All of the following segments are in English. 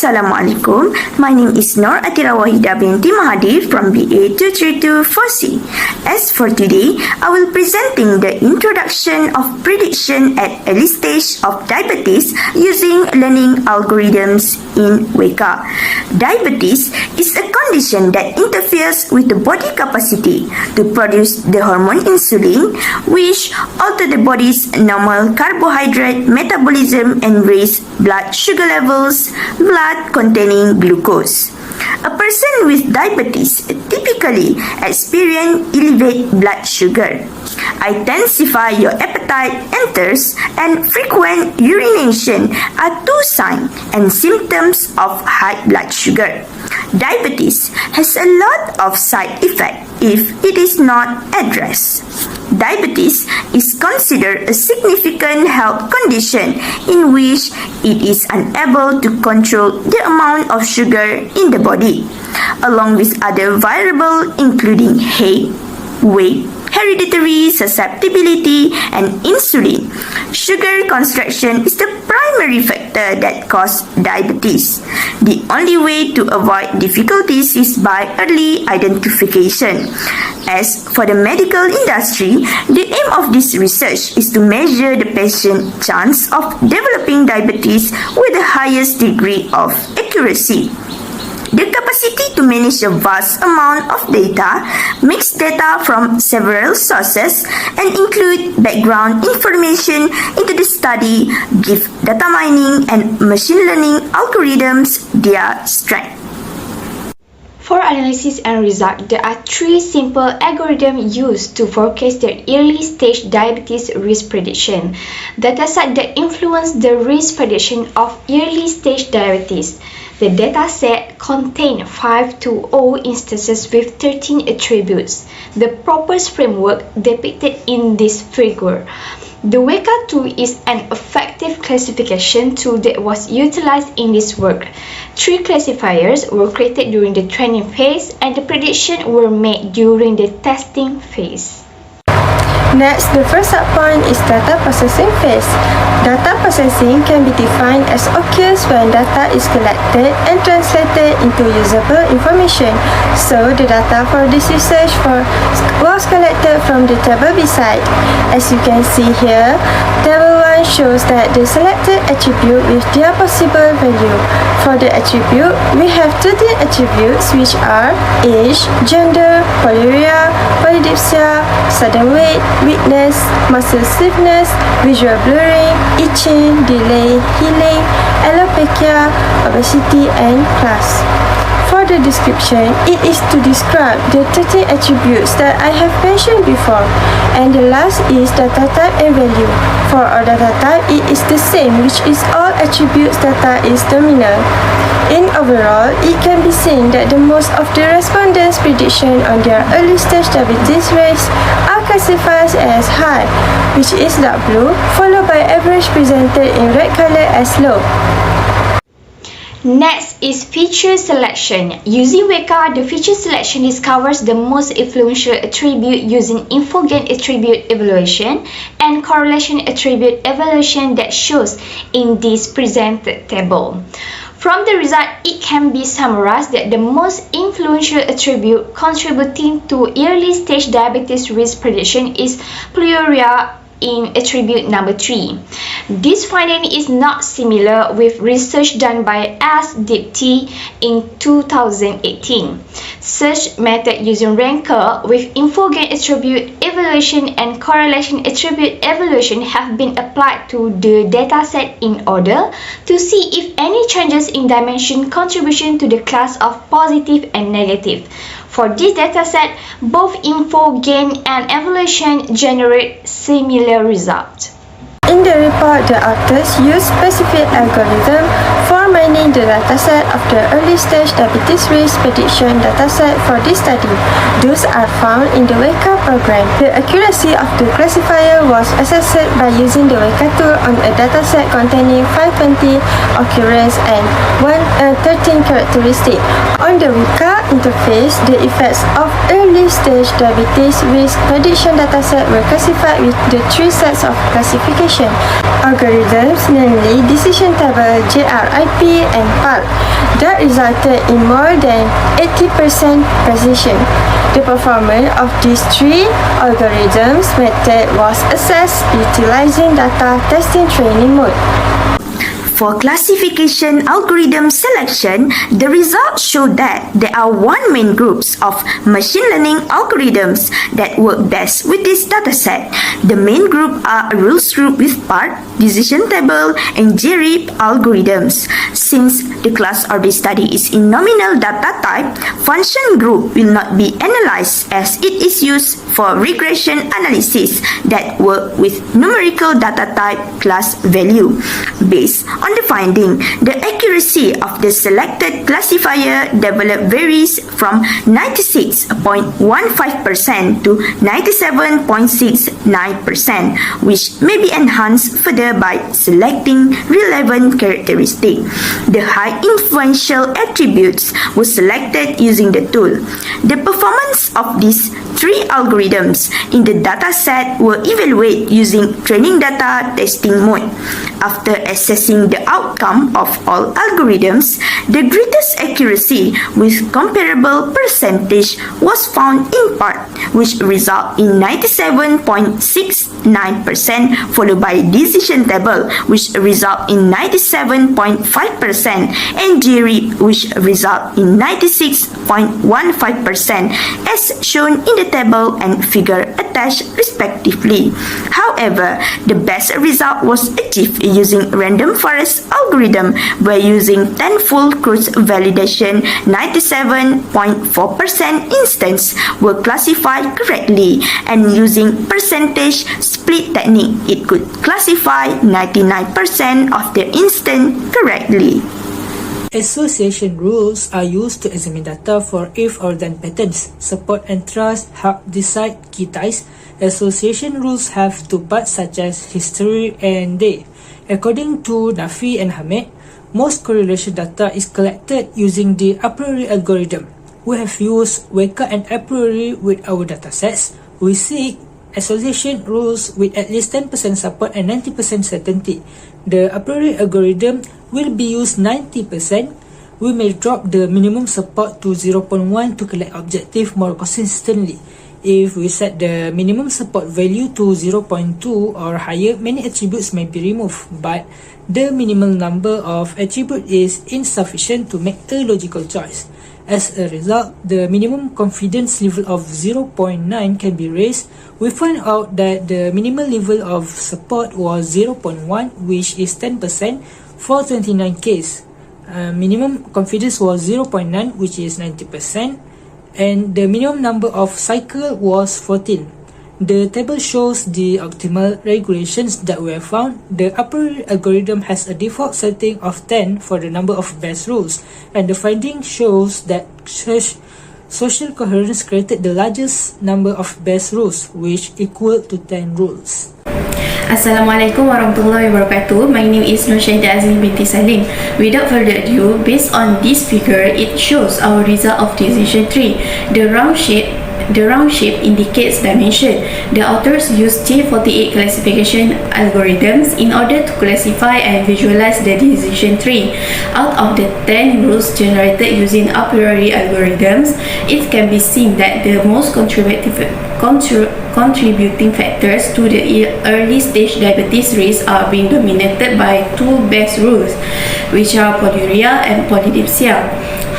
Assalamualaikum. My name is ATIRAH BINTI MAHADI from BA2324C. As for today, I will presenting the introduction of prediction at early stage of diabetes using learning algorithms in Weka. Diabetes is a condition that interferes with the body capacity to produce the hormone insulin, which alter the body's normal carbohydrate metabolism and raise blood sugar levels, blood containing glucose. A person with diabetes typically experience elevated blood sugar. Intensify your appetite enters and frequent urination are two signs and symptoms of high blood sugar. Diabetes has a lot of side effects if it is not addressed. Diabetes is considered a significant health condition in which it is unable to control the amount of sugar in the body, along with other variables including height, weight, hereditary susceptibility, and insulin. Sugar consumption is the primary factor that causes diabetes. The only way to avoid difficulties is by early identification. As for the medical industry, the aim of this research is to measure the patient's chance of developing diabetes with the highest degree of accuracy. The capacity to manage a vast amount of data, mix data from several sources, and include background information into the study give data mining and machine learning algorithms their strength. For analysis and result, there are three simple algorithms used to forecast the early stage diabetes risk prediction. Dataset that influence the risk prediction of early stage diabetes. The dataset contains 520 instances with 13 attributes. The proposed framework depicted in this figure. The Weka tool is an effective classification tool that was utilized in this work. Three classifiers were created during the training phase and the predictions were made during the testing phase. Next, the first subpoint is data processing phase. Data processing can be defined as occurs when data is collected and translated into usable information. So, the data for this research was collected from the table beside. As you can see here, table 1 shows that the selected attribute with their possible value. For the attribute, we have 13 attributes which are age, gender, polyuria, polydipsia, sudden weight, weakness, muscle stiffness, visual blurring, itching, delay, healing, alopecia, obesity, and class. For the description, it is to describe the 13 attributes that I have mentioned before. And the last is data type and value. For all data type, it is the same, which is all attributes data is terminal. In overall, it can be seen that the most of the respondents' prediction on their early stage diabetes risk are classified as high, which is dark blue, followed by average presented in red color as low. Next is feature selection. Using Weka, the feature selection discovers the most influential attribute using infogain attribute evaluation and correlation attribute evaluation that shows in this presented table. From the result, it can be summarized that the most influential attribute contributing to early stage diabetes risk prediction is polyuria in attribute number 3. This finding is not similar with research done by BINTI in 2018. Such method using ranker with infogain attribute evaluation and correlation attribute evaluation have been applied to the dataset in order to see if any changes in dimension contribution to the class of positive and negative. For this dataset, both infogain and evaluation generate similar results. In the report, the authors use specific algorithm for examining the dataset of the early stage diabetes risk prediction dataset for this study. Those are found in the Weka program. The accuracy of the classifier was assessed by using the Weka tool on a dataset containing 520 occurrence and 113 characteristics. On the Weka interface, the effects of early stage diabetes risk prediction dataset were classified with the three sets of classification algorithms, namely decision table, JRIP, and PARC, that resulted in more than 80% precision. The performance of these three algorithms method was assessed utilizing data testing training mode. For classification algorithm selection, the results show that there are one main groups of machine learning algorithms that work best with this dataset. The main group are rules group with PARC, decision table, and JRIP algorithms. Since the class of this study is in nominal data type, function group will not be analyzed as it is used for regression analysis that work with numerical data type class value. Based on the finding, the accuracy of the selected classifier developed varies from 96.15% to 97.69%, which may be enhanced further by selecting relevant characteristics. The high influential attributes were selected using the tool. The performance of these three algorithms in the dataset were evaluated using training data testing mode. After assessing the outcome of all algorithms, the greatest accuracy with comparable percentage was found in PARC, which result in 97.69%, followed by decision table, which result in 97.5%, and JRIP, which result in 96.15%, as shown in the table and figure attached respectively. However, the best result was achieved using random forest algorithm by using 10-fold cross validation. 97.4% instances were classified correctly, and using percentage split technique, it could classify 99% of the instance correctly. Association rules are used to examine data for if or then patterns, support and trust, help decide key ties. Association rules have two parts such as history and day. According to Nafi and Hamid, most correlation data is collected using the a priori algorithm. We have used Weka and a priori with our datasets. We seek association rules with at least 10% support and 90% certainty. The a priori algorithm will be used 90%. We may drop the minimum support to 0.1 to collect objective more consistently. If we set the minimum support value to 0.2 or higher, many attributes may be removed, but the minimal number of attributes is insufficient to make a logical choice. As a result, the minimum confidence level of 0.9 can be raised. We find out that the minimal level of support was 0.1, which is 10% for 29 cases. Minimum confidence was 0.9, which is 90%, and the minimum number of cycles was 14. The table shows the optimal regulations that were found. The upper algorithm has a default setting of 10 for the number of best rules, and the finding shows that social coherence created the largest number of best rules, which equal to 10 rules. Assalamualaikum warahmatullahi wabarakatuh. My name is NURSYADAH binti SALIM. Without further ado, based on this figure, it shows our result of decision tree. The round shape indicates dimension. The authors used T48 classification algorithms in order to classify and visualize the decision tree. Out of the 10 rules generated using a priori algorithms, it can be seen that the most contributing factors to the early stage diabetes risk are being dominated by two best rules, which are polyuria and polydipsia.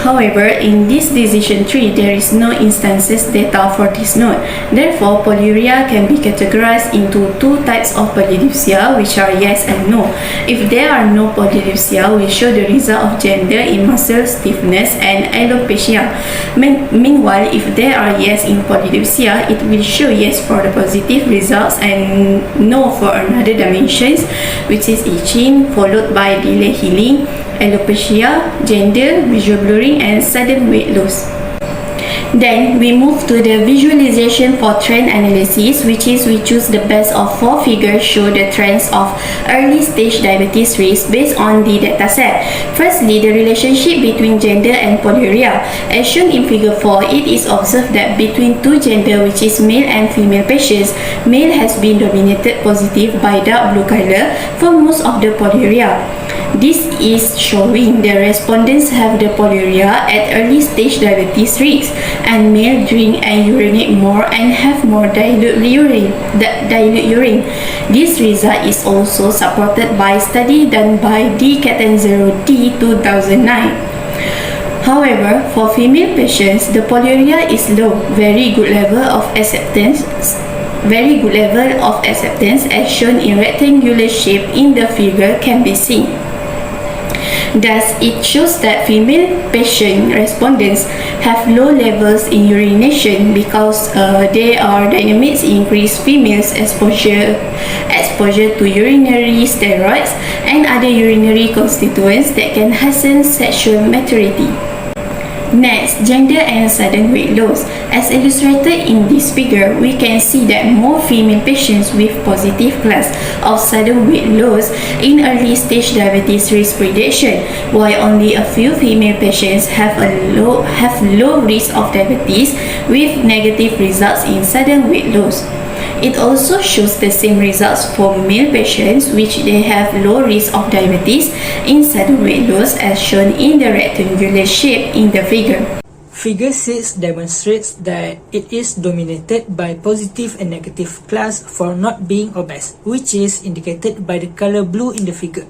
However, in this decision tree, there is no instances data for this node. Therefore, polyuria can be categorized into two types of polydipsia, which are yes and no. If there are no polydipsia, we show the result of gender in muscle stiffness and alopecia. Meanwhile, if there are yes in polydipsia, it will show yes for the positive results and no for another dimensions, which is itching, followed by delay healing, alopecia, gender, visual blurring, and sudden weight loss. Then we move to the visualization for trend analysis, which is we choose the best of 4 figures show the trends of early stage diabetes risk based on the dataset. Firstly, the relationship between gender and polyuria. As shown in figure 4, it is observed that between two gender, which is male and female patients, male has been dominated positive by dark blue color for most of the polyuria. This is showing the respondents have the polyuria at early stage diabetes risk, and male drink and urinate more and have more dilute urine. This result is also supported by study done by D-Cat0D 2009. However, for female patients, the polyuria is low, very good level of acceptance as shown in rectangular shape in the figure can be seen. Thus, it shows that female patient respondents have low levels in urination because they are dynamics increase females' exposure to urinary steroids and other urinary constituents that can hasten sexual maturity. Next, gender and sudden weight loss. As illustrated in this figure, we can see that more female patients with positive class of sudden weight loss in early stage diabetes risk prediction, while only a few female patients have low risk of diabetes with negative results in sudden weight loss. It also shows the same results for male patients, which they have low risk of diabetes in sudden weight loss as shown in the rectangular shape in the figure. Figure 6 demonstrates that it is dominated by positive and negative class for not being obese, which is indicated by the color blue in the figure.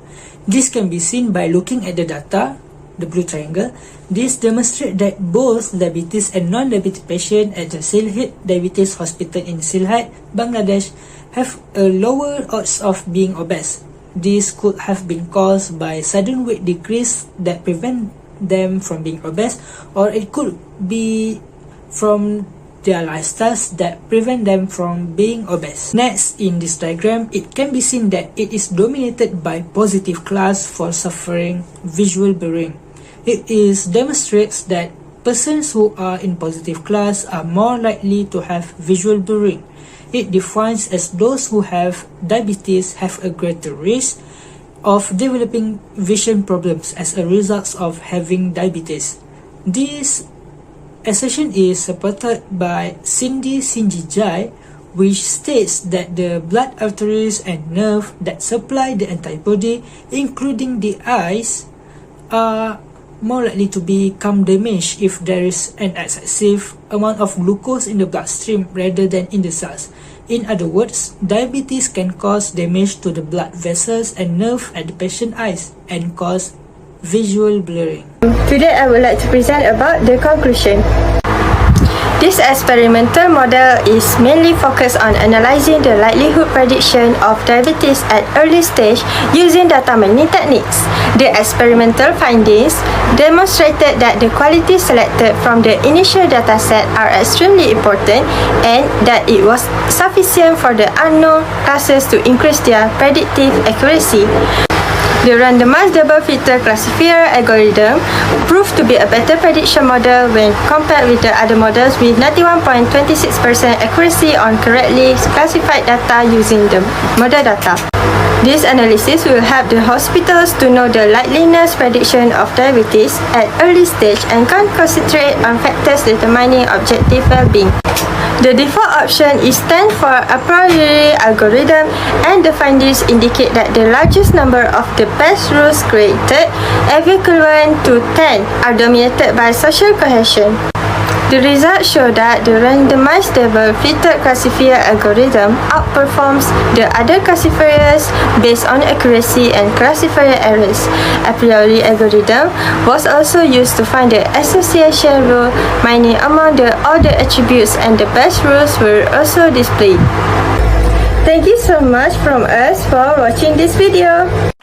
This can be seen by looking at the data, the blue triangle. This demonstrates that both diabetes and non-diabetes patients at the SYAHIDA Diabetes Hospital in Sylhet, Bangladesh have a lower odds of being obese. This could have been caused by sudden weight decrease that prevent them from being obese, or it could be from their lifestyles that prevent them from being obese. Next, in this diagram, it can be seen that it is dominated by positive class for suffering visual blurring. It demonstrates that persons who are in positive class are more likely to have visual blurring. It defines as those who have diabetes have a greater risk of developing vision problems as a result of having diabetes. This assertion is supported by Cindy Sinjijai, which states that the blood arteries and nerves that supply the antibody, including the eyes, are more likely to become damaged if there is an excessive amount of glucose in the bloodstream rather than in the cells. In other words, diabetes can cause damage to the blood vessels and nerve at the patient's eyes and cause visual blurring. Today I would like to present about the conclusion. This experimental model is mainly focused on analyzing the likelihood prediction of diabetes at early stage using data mining techniques. The experimental findings demonstrated that the quality selected from the initial dataset are extremely important and that it was sufficient for the unknown classes to increase their predictive accuracy. The randomized double filter classifier algorithm proved to be a better prediction model when compared with the other models with 91.26% accuracy on correctly classified data using the model data. This analysis will help the hospitals to know the likeliness prediction of diabetes at early stage and can concentrate on factors determining objective well-being. The default option is 10 for a priori algorithm, and the findings indicate that the largest number of the best rules created, equivalent to 10, are dominated by social cohesion. The results show that the randomized table fitted classifier algorithm outperforms the other classifiers based on accuracy and classifier errors. A priori algorithm was also used to find the association rule, meaning among all the attributes, and the best rules were also displayed. Thank you so much from us for watching this video.